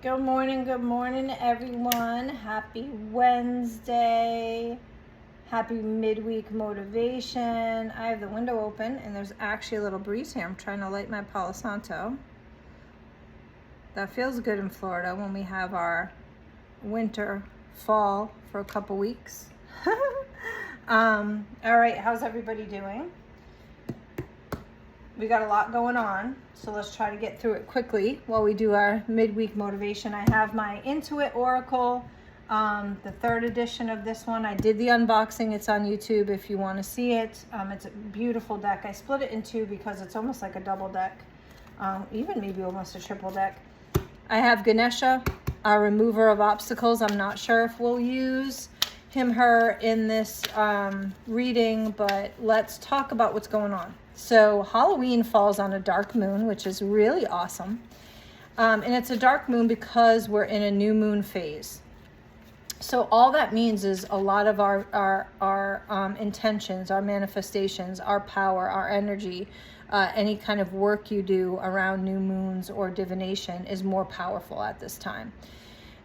Good morning, everyone. Happy Wednesday. Happy midweek motivation. I have the window open and there's actually a little breeze here. I'm trying to light my Palo Santo. That feels good in Florida when we have our winter, fall for a couple weeks. All right, how's everybody doing? We got a lot going on, so let's try to get through it quickly while we do our midweek motivation. I have my Intuit Oracle, the third edition of this one. I did the unboxing. It's on YouTube if you want to see it. It's a beautiful deck. I split it in two because it's almost like a double deck, even maybe almost a triple deck. I have Ganesha, our remover of obstacles. I'm not sure if we'll use him, her in this reading, but let's talk about what's going on. So Halloween falls on a dark moon, which is really awesome. And it's a dark moon because we're in a new moon phase. So all that means is a lot of our intentions, our manifestations, our power, our energy, any kind of work you do around new moons or divination is more powerful at this time.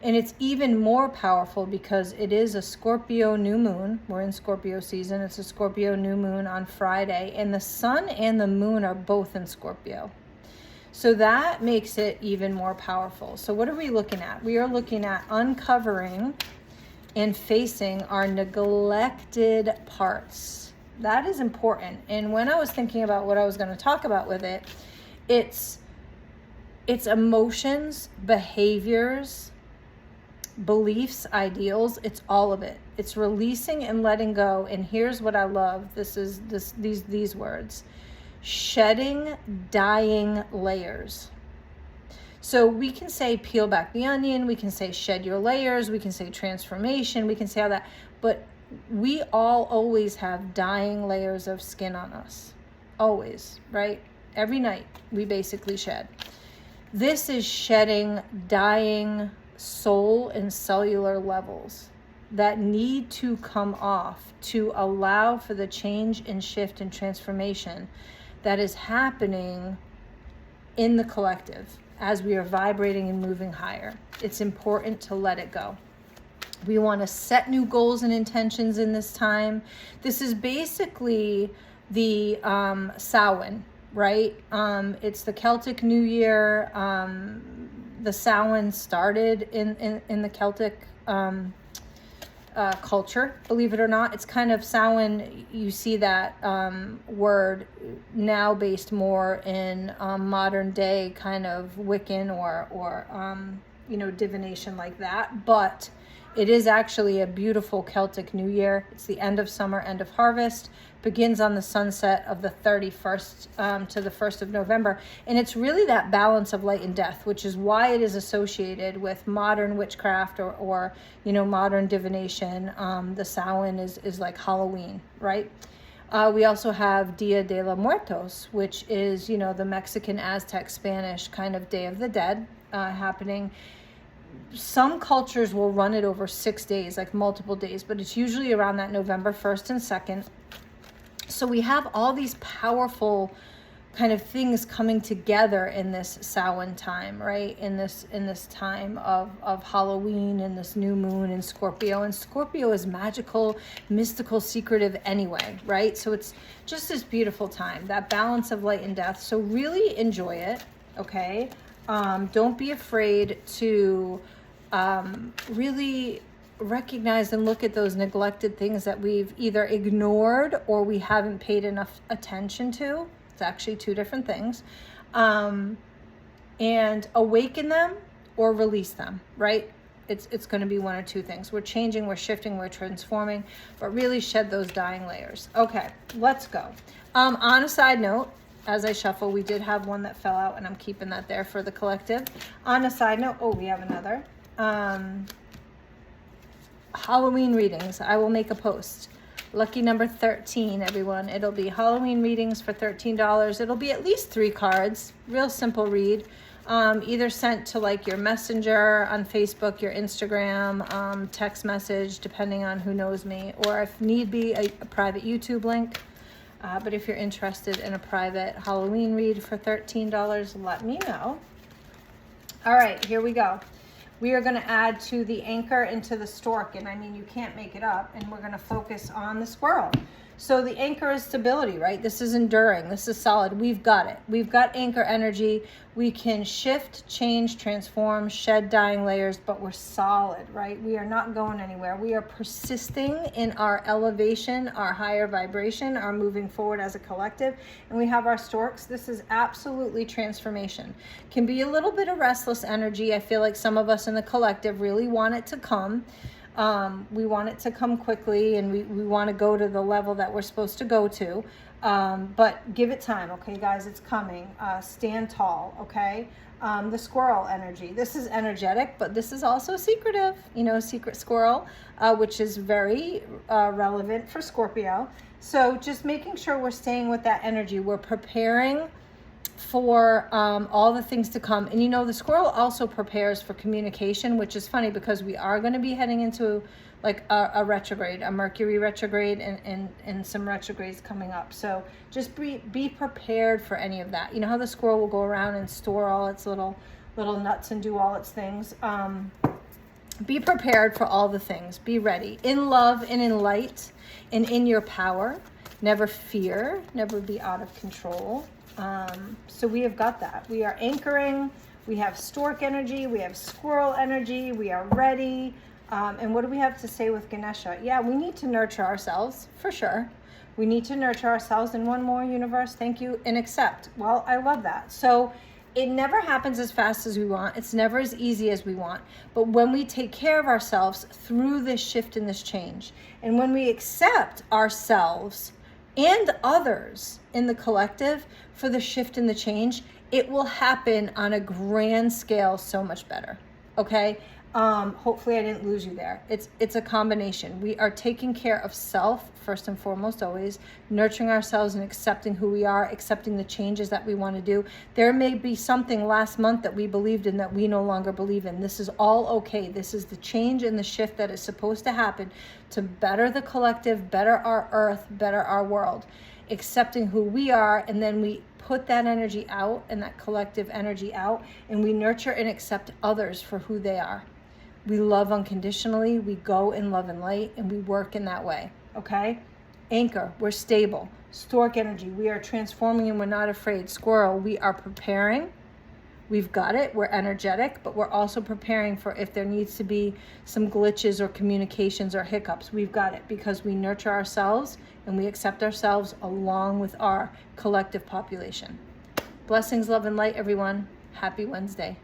And it's even more powerful because it is a Scorpio new moon. We're in Scorpio season. It's a Scorpio new moon on Friday. And the sun and the moon are both in Scorpio. So that makes it even more powerful. So what are we looking at? We are looking at uncovering and facing our neglected parts. That is important. And when I was thinking about what I was going to talk about with it, it's emotions, behaviors, beliefs, ideals. It's all of it. It's releasing and letting go. And here's what I love. These words: shedding, dying layers. So we can say peel back the onion, we can say shed your layers, we can say transformation, we can say all that, but we all always have dying layers of skin on us. Always, right? Every night we basically shed. This is shedding, dying soul and cellular levels that need to come off to allow for the change and shift and transformation that is happening in the collective as we are vibrating and moving higher. It's important to let it go. We want to set new goals and intentions in this time. This is basically the Samhain, right? It's the Celtic New Year. The Samhain started in the Celtic culture, believe it or not. It's kind of Samhain, you see that word now based more in modern day kind of Wiccan or divination like that. But it is actually a beautiful Celtic New Year. It's the end of summer, end of harvest, begins on the sunset of the 31st to the 1st of November. And it's really that balance of light and death, which is why it is associated with modern witchcraft or modern divination. The Samhain is like Halloween, right? We also have Dia de los Muertos, which is, the Mexican, Aztec, Spanish kind of Day of the Dead happening. Some cultures will run it over 6 days, like multiple days, but it's usually around that November 1st and 2nd. So we have all these powerful kind of things coming together in this Samhain time, right? In this time of Halloween and this new moon in Scorpio. And Scorpio is magical, mystical, secretive anyway, right? So it's just this beautiful time, that balance of light and death. So really enjoy it, okay? Don't be afraid to really recognize and look at those neglected things that we've either ignored or we haven't paid enough attention to. It's actually two different things. And awaken them or release them, right? It's going to be one or two things. We're changing, we're shifting, we're transforming, but really shed those dying layers. Okay, let's go. On a side note, as I shuffle, we did have one that fell out and I'm keeping that there for the collective. On a side note, we have another. Halloween readings. I will make a post. Lucky number 13, everyone. It'll be Halloween readings for $13. It'll be at least 3 cards. Real simple read. Either sent to like your messenger on Facebook, your Instagram, text message, depending on who knows me, or if need be, a private YouTube link. But if you're interested in a private Halloween read for $13, let me know. All right, here we go. we are going to add to the anchor and to the stork. And I mean, you can't make it up. And we're going to focus on the squirrel. So the anchor is stability, right? This is enduring. This is solid. We've got it. We've got anchor energy. We can shift, change, transform, shed dying layers, but we're solid, right? We are not going anywhere. We are persisting in our elevation, our higher vibration, our moving forward as a collective. And we have our storks. This is absolutely transformation. Can be a little bit of restless energy. I feel like some of us in the collective really want it to come. We want it to come quickly, and we want to go to the level that we're supposed to go to. But give it time, okay, guys? It's coming. Stand tall, okay? The squirrel energy. This is energetic, but this is also secretive, secret squirrel, which is very relevant for Scorpio. So just making sure we're staying with that energy. We're preparing for all the things to come. And the squirrel also prepares for communication, which is funny because we are going to be heading into like a retrograde, a Mercury retrograde, and some retrogrades coming up. So just be prepared for any of that. You know how the squirrel will go around and store all its little nuts and do all its things. Be prepared for all the things. Be ready in love and in light and in your power. Never fear, never be out of control. So we have got that. We are anchoring. We have stork energy. We have squirrel energy. We are ready. And what do we have to say with Ganesha? Yeah, we need to nurture ourselves, for sure. We need to nurture ourselves. And one more, universe, thank you, and accept. Well, I love that. So it never happens as fast as we want. It's never as easy as we want. But when we take care of ourselves through this shift and this change, and when we accept ourselves and others in the collective for the shift and the change, it will happen on a grand scale so much better, okay? Hopefully I didn't lose you there. It's a combination. We are taking care of self, first and foremost, always, nurturing ourselves and accepting who we are, accepting the changes that we want to do. There may be something last month that we believed in that we no longer believe in. This is all okay. This is the change and the shift that is supposed to happen to better the collective, better our earth, better our world. Accepting who we are, and then we put that energy out and that collective energy out, and we nurture and accept others for who they are. We love unconditionally, we go in love and light, and we work in that way, okay? Anchor, we're stable. Stork energy, we are transforming and we're not afraid. Squirrel, we are preparing. We've got it, we're energetic, but we're also preparing for if there needs to be some glitches or communications or hiccups. We've got it because we nurture ourselves and we accept ourselves along with our collective population. Blessings, love, and light, everyone. Happy Wednesday.